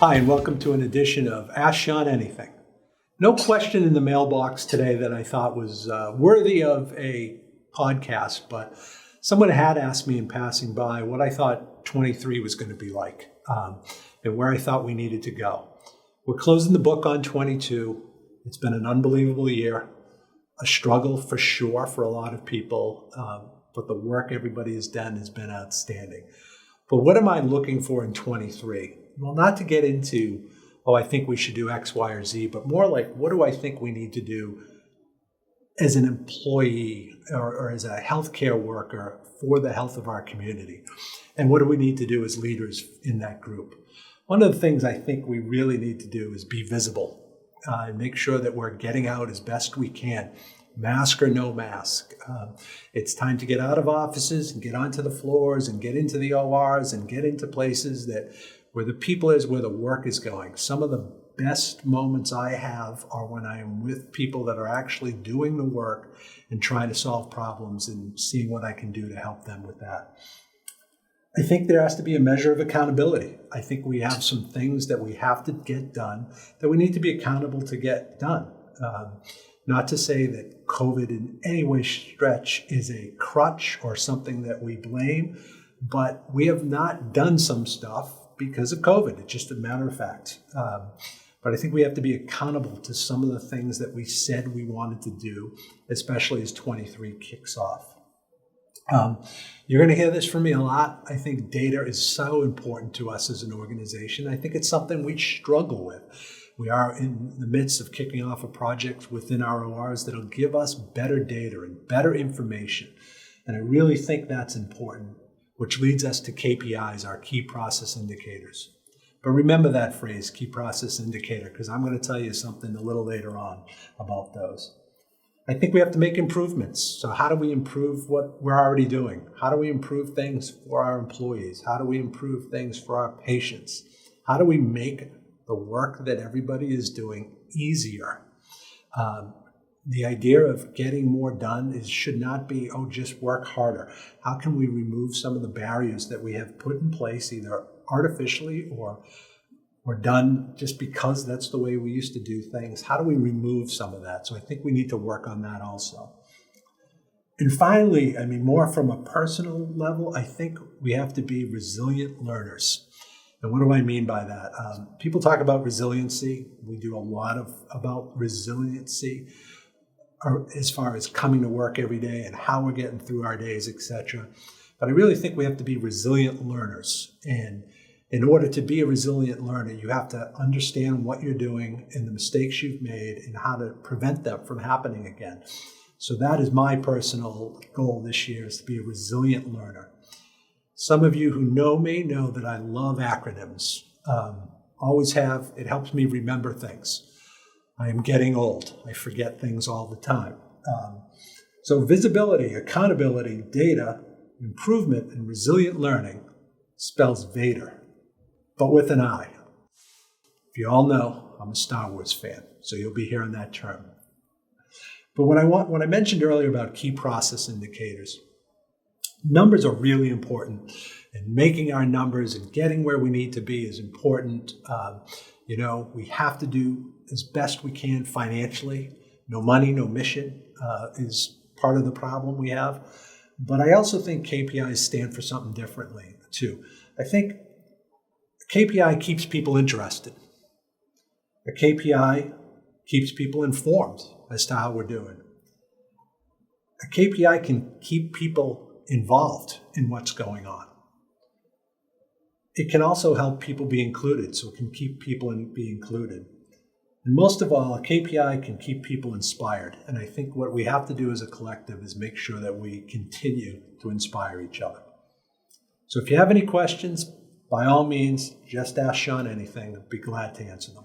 Hi, and welcome to an edition of Ask Sean Anything. No question in the mailbox today that I thought was worthy of a podcast, but someone had asked me in passing by what I thought 23 was going to be like, and where I thought we needed to go. We're closing the book on 22. It's been an unbelievable year, a struggle for sure for a lot of people, but the work everybody has done has been outstanding. But what am I looking for in 23? Well, not to get into, I think we should do X, Y, or Z, but more like, what do I think we need to do as an employee or as a healthcare worker for the health of our community? And what do we need to do as leaders in that group? One of the things I think we really need to do is be visible and make sure that we're getting out as best we can. Mask or no mask. It's time to get out of offices and get onto the floors and get into the ORs and get into places that where the people is, where the work is going. Some of the best moments I have are when I am with people that are actually doing the work and trying to solve problems and seeing what I can do to help them with that. I think there has to be a measure of accountability. I think we have some things that we have to get done that we need to be accountable to get done. Not to say that COVID in any way stretch is a crutch or something that we blame, but we have not done some stuff because of COVID. It's just a matter of fact. But I think we have to be accountable to some of the things that we said we wanted to do, especially as 23 kicks off. You're going to hear this from me a lot. I think data is so important to us as an organization. I think it's something we struggle with. We are in the midst of kicking off a project within our ORs that'll give us better data and better information. And I really think that's important, which leads us to KPIs, our key process indicators. But remember that phrase, key process indicator, because I'm going to tell you something a little later on about those. I think we have to make improvements. So how do we improve what we're already doing? How do we improve things for our employees? How do we improve things for our patients? How do we make the work that everybody is doing easier? The idea of getting more done should not be, just work harder. How can we remove some of the barriers that we have put in place, either artificially or done just because that's the way we used to do things? How do we remove some of that? So I think we need to work on that also. And finally, more from a personal level, I think we have to be resilient learners. And what do I mean by that? People talk about resiliency. We do a lot about resiliency as far as coming to work every day and how we're getting through our days, etc. But I really think we have to be resilient learners. And in order to be a resilient learner, you have to understand what you're doing and the mistakes you've made and how to prevent them from happening again. So that is my personal goal this year, is to be a resilient learner. Some of you who know me know that I love acronyms. Always have. It helps me remember things. I am getting old. I forget things all the time. So visibility, accountability, data, improvement, and resilient learning spells Vader, but with an I. If you all know, I'm a Star Wars fan, so you'll be hearing that term. But when I mentioned earlier about key process indicators, numbers are really important, and making our numbers and getting where we need to be is important. We have to do as best we can financially. No money, no mission is part of the problem we have. But I also think KPIs stand for something differently too. I think a KPI keeps people interested. A KPI keeps people informed as to how we're doing. A KPI can keep people involved in what's going on. It can also help people be included, so it can keep people be included. And most of all, a KPI can keep people inspired. And I think what we have to do as a collective is make sure that we continue to inspire each other. So if you have any questions, by all means, just ask Sean anything. I'd be glad to answer them.